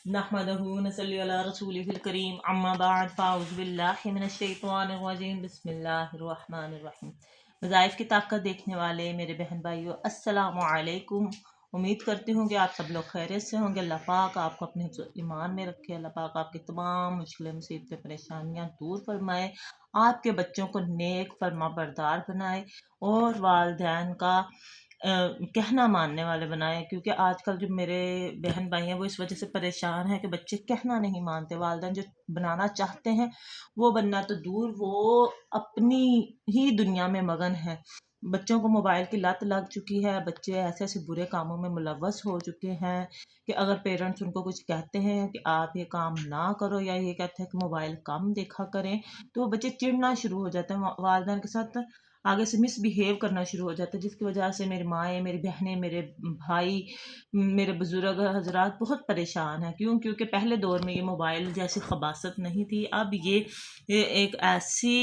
नहमदहु व नसल्ली अला रसूलिहिल करीम अम्मा बाद फ़ाउज़ु बिल्लाहि मिनश शैतानिर रजीम बिस्मिल्लाहिर रहमानिर रहीम। वज़ाइफ की ताकत देखने वाले मेरे बहन भाइयों, अस्सलामु अलैकुम। उम्मीद करती हूँ कि आप सब लोग खैरियत से होंगे। अल्लाह पाक आपको अपने हिफ्ज़ ईमान में रखे। अल्लाह पाक आपकी तमाम मुश्किलें, मुसीबतें, परेशानियाँ दूर फरमाए, आपके बच्चों को नेक फरमा बरदार बनाए और वालिदैन का कहना मानने वाले बनाए। क्योंकि आजकल जो मेरे बहन भाई हैं वो इस वजह से परेशान हैं कि बच्चे कहना नहीं मानते। वालिदैन जो बनाना चाहते हैं वो बनना तो दूर, वो अपनी ही दुनिया में मगन है। बच्चों को मोबाइल की लत लग चुकी है। बच्चे ऐसे ऐसे बुरे कामों में मुलव्वस हो चुके हैं कि अगर पेरेंट्स उनको कुछ कहते हैं कि आप ये काम ना करो, या ये कहते हैं कि मोबाइल कम देखा करें, तो वो बच्चे चिढ़ना शुरू हो जाते हैं, वालिदैन के साथ आगे से मिसबिहेव करना शुरू हो जाता है। जिसकी वजह से मेरी माएँ, मेरी बहनें, मेरे भाई, मेरे बुजुर्ग हजरात बहुत परेशान हैं। क्यों? क्योंकि पहले दौर में ये मोबाइल जैसी खबासत नहीं थी। अब ये एक ऐसी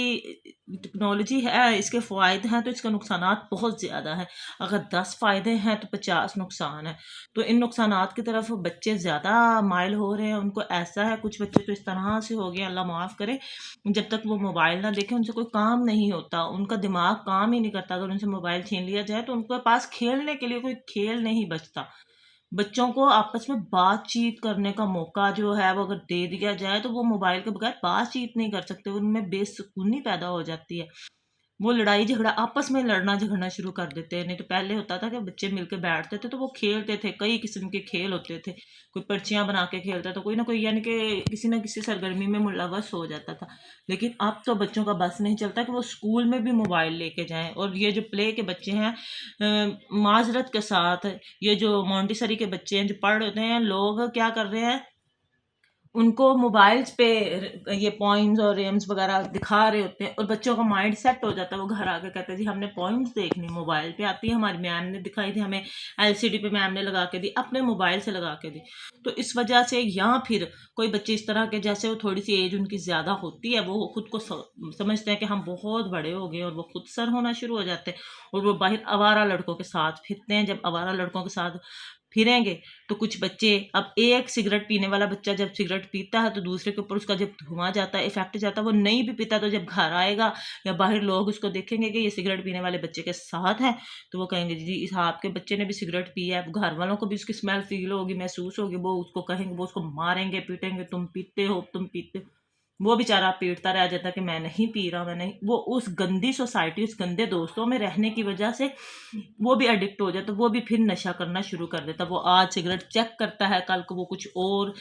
टेक्नोलॉजी है, इसके फ़ायदे हैं तो इसके नुकसानात बहुत ज़्यादा हैं। अगर 10 फ़ायदे हैं तो 50 नुकसान हैं। तो इन नुकसानात की तरफ बच्चे ज़्यादा माइल हो रहे हैं। उनको ऐसा है, कुछ बच्चे तो इस तरह से हो गए, अल्लाह माफ़ करे, जब तक वो मोबाइल ना देखें उनसे कोई काम नहीं होता। उनका दिमाग काम ही नहीं करता। अगर उनसे मोबाइल छीन लिया जाए तो उनके पास खेलने के लिए कोई खेल नहीं बचता। बच्चों को आपस में बातचीत करने का मौका जो है वो अगर दे दिया जाए तो वो मोबाइल के बगैर बातचीत नहीं कर सकते। उनमें बेसुकूनी पैदा हो जाती है। वो लड़ाई झगड़ा, आपस में लड़ना झगड़ना शुरू कर देते हैं। नहीं तो पहले होता था कि बच्चे मिलके बैठते थे तो वो खेलते थे। कई किस्म के खेल होते थे। कोई पर्चियाँ बना के खेलता था, कोई ना कोई, यानी कि किसी न किसी सरगर्मी में मुलव्वस हो जाता था। लेकिन अब तो बच्चों का बस नहीं चलता कि वो स्कूल में भी मोबाइल लेके जाएं। और ये जो प्ले के बच्चे हैं, माजरत के साथ, ये जो मॉन्टेसरी के बच्चे हैं जो पढ़ रहे हैं, लोग क्या कर रहे हैं, उनको मोबाइल्स पे ये पॉइम्स और रेम्स वगैरह दिखा रहे होते हैं और बच्चों का माइंड सेट हो जाता है। वो घर आके कहते हैं जी हमने पॉइम्स देखनी, मोबाइल पे आती है, हमारी मैम ने दिखाई थी, हमें एलसीडी पे मैम ने लगा के दी, अपने मोबाइल से लगा के दी। तो इस वजह से, या फिर कोई बच्चे इस तरह के, जैसे वो थोड़ी सी एज उनकी ज़्यादा होती है, वो खुद को समझते हैं कि हम बहुत बड़े हो गए और वो खुद सर होना शुरू हो जाते हैं और वो बाहर आवारा लड़कों के साथ फिरते हैं। जब आवारा लड़कों के साथ फिरेंगे तो कुछ बच्चे, अब एक सिगरेट पीने वाला बच्चा जब सिगरेट पीता है तो दूसरे के ऊपर उसका जब धुआं जाता है, इफेक्ट जाता है, वो नहीं भी पीता, तो जब घर आएगा या बाहर लोग उसको देखेंगे कि ये सिगरेट पीने वाले बच्चे के साथ है, तो वो कहेंगे जी इस आपके बच्चे ने भी सिगरेट पी है। घर वालों को भी उसकी स्मेल फील होगी, महसूस होगी, वो उसको कहेंगे, वो उसको मारेंगे पीटेंगे, तुम पीते हो, तुम पीते हो। वो बेचारा पीटता रह जाता कि मैं नहीं पी रहा, मैं नहीं। वो उस गंदी सोसाइटी, उस गंदे दोस्तों में रहने की वजह से वो भी एडिक्ट हो जाता, वो भी फिर नशा करना शुरू कर देता। वो आज सिगरेट चेक करता है, कल को वो कुछ और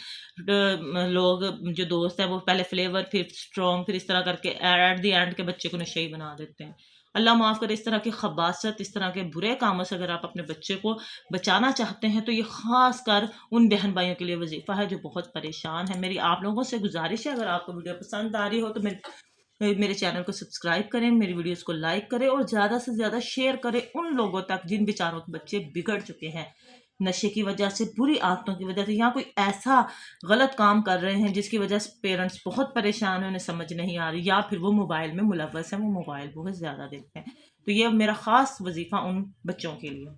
लोग जो दोस्त हैं वो पहले फ्लेवर फिर स्ट्रॉन्ग, फिर इस तरह करके एट द एंड के बच्चे को नशे ही बना देते हैं। अल्लाह माफ़ करे, इस तरह की खबासत, इस तरह के बुरे कामों से अगर आप अपने बच्चे को बचाना चाहते हैं तो ये ख़ास कर उन बहन भाइयों के लिए वजीफ़ा है जो बहुत परेशान है। मेरी आप लोगों से गुजारिश है, अगर आपको वीडियो पसंद आ रही हो तो मेरे चैनल को सब्सक्राइब करें, मेरी वीडियोस को लाइक करें और ज़्यादा से ज़्यादा शेयर करें उन लोगों तक जिन बेचारों के बच्चे बिगड़ चुके हैं नशे की वजह से, बुरी आदतों की वजह से, या कोई ऐसा गलत काम कर रहे हैं जिसकी वजह से पेरेंट्स बहुत परेशान हैं, उन्हें समझ नहीं आ रही, या फिर वो मोबाइल में मुलव्वस हैं, वो मोबाइल बहुत ज़्यादा देखते हैं। तो ये मेरा ख़ास वजीफ़ा उन बच्चों के लिए।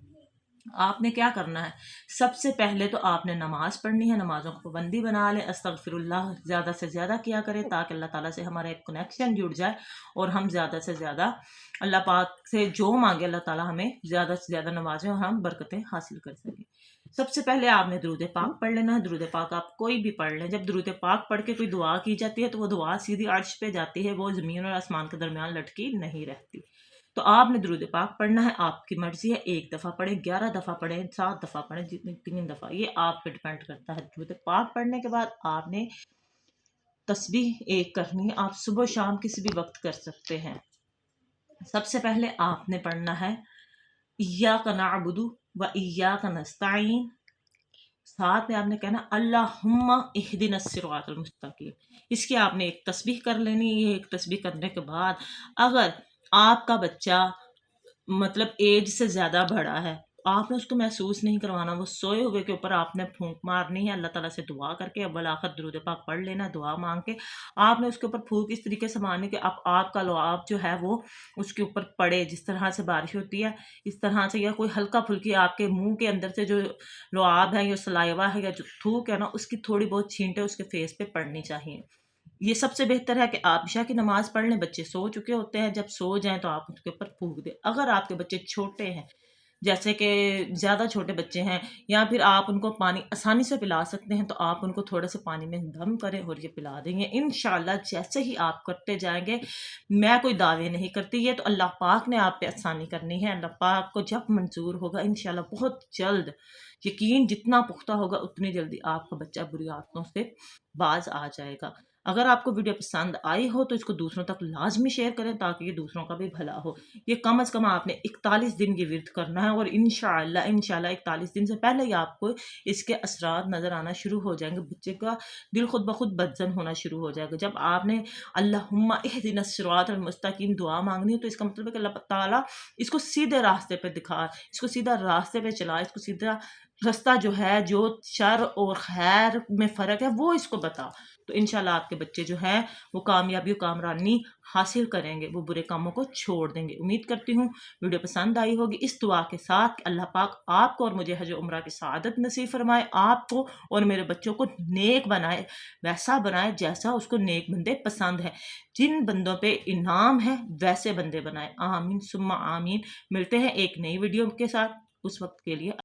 आपने क्या करना है, सबसे पहले तो आपने नमाज़ पढ़नी है, नमाज़ों को पाबंदी बना लें, अस्तगफिरुल्लाह ज़्यादा से ज़्यादा किया करें ताकि अल्लाह ताला से हमारा एक कनेक्शन जुड़ जाए और हम ज़्यादा से ज़्यादा अल्लाह पाक से जो मांगे अल्लाह ताला हमें ज़्यादा से ज़्यादा नमाजें और हम बरकतें हासिल कर सकें। सबसे पहले आपने दुरूद पाक पढ़ लेना है। दुरूद पाक आप कोई भी पढ़ लें। जब दुरूद पाक पढ़ के कोई दुआ की जाती है तो वो दुआ सीधी अर्श पे जाती है, वो ज़मीन और आसमान के दरमियान लटकी नहीं रहती। तो आपने दुरूद पाक पढ़ना है, आपकी मर्जी है, 1 दफ़ा पढ़ें, 11 दफ़ा पढ़ें, 7 दफ़ा पढ़ें, जितनी 3 दफ़ा, ये आप पे डिपेंड करता है। दुरूद पाक पढ़ने के बाद आपने तस्बीह एक करनी है। आप सुबह शाम किसी भी वक्त कर सकते हैं। सबसे पहले आपने पढ़ना है इय्याका नअबुदु व इय्याका नस्तईन। साथ में आपने कहना अल्लाहुम्मा इहदिनस सिरातल मुस्तकीम। इसकी आपने एक तस्बीह कर लेनी है। एक तस्बीह करने के बाद अगर आपका बच्चा मतलब एज से ज़्यादा बड़ा है, आपने उसको महसूस नहीं करवाना, वो सोए हुए के ऊपर आपने फूंक मारनी है, अल्लाह ताला से दुआ करके अव्वल आखिर दुरूद पाक पढ़ लेना, दुआ मांग के आपने उसके ऊपर फूंक इस तरीके से मारनी कि अब आपका लुआब जो है वो उसके ऊपर पड़े। जिस तरह से बारिश होती है इस तरह से, या कोई हल्का फुल्की आपके मुंह के अंदर से जो लुआब है या सलाइवा है या जो थूक है ना, उसकी थोड़ी बहुत छींटे उसके फेस पे पड़नी चाहिए। ये सबसे बेहतर है कि आप इशा की नमाज पढ़ लें, बच्चे सो चुके होते हैं, जब सो जाएं तो आप उसके ऊपर फूंक दें। अगर आपके बच्चे छोटे हैं, जैसे कि ज़्यादा छोटे बच्चे हैं, या फिर आप उनको पानी आसानी से पिला सकते हैं, तो आप उनको थोड़े से पानी में दम करें और ये पिला देंगे इंशाल्लाह। जैसे ही आप करते जाएंगे, मैं कोई दावे नहीं करती, ये तो अल्लाह पाक ने आप पे आसानी करनी है। अल्लाह पाक को जब मंजूर होगा इंशाल्लाह बहुत जल्द, यकीन जितना पुख्ता होगा उतनी जल्दी आपका बच्चा बुरी आदतों से बाज आ जाएगा। अगर आपको वीडियो पसंद आई हो तो इसको दूसरों तक लाजमी शेयर करें ताकि ये दूसरों का भी भला हो। ये कम अज़ कम आपने 41 दिन ये विर्द करना है, और इंशाअल्लाह 41 दिन से पहले ही आपको इसके असरात नज़र आना शुरू हो जाएंगे। बच्चे का दिल खुद ब खुद बदजन होना शुरू हो जाएगा। जब आपने अल्लाहुम्मा इहदिनस सिरातल मुस्तकीम दुआ मांगनी है, तो इसका मतलब है कि अल्लाह ताला इसको सीधे रास्ते पे दिखा, इसको सीधा रास्ते पे चला, इसको सीधा रास्ता जो है, जो शर और खैर में फ़र्क है वो इसको बता। तो इंशाल्लाह आपके बच्चे जो हैं वो कामयाबी और कामरानी हासिल करेंगे, वो बुरे कामों को छोड़ देंगे। उम्मीद करती हूँ वीडियो पसंद आई होगी, इस दुआ के साथ अल्लाह पाक आपको और मुझे हज उम्रा की सआदत नसीब फरमाए, आपको और मेरे बच्चों को नेक बनाए, वैसा बनाए जैसा उसको नेक बंदे पसंद है। जिन बंदों पे इनाम है वैसे बंदे बनाए। आमीन सुम्मा आमीन। मिलते हैं एक नई वीडियो के साथ, उस वक्त के लिए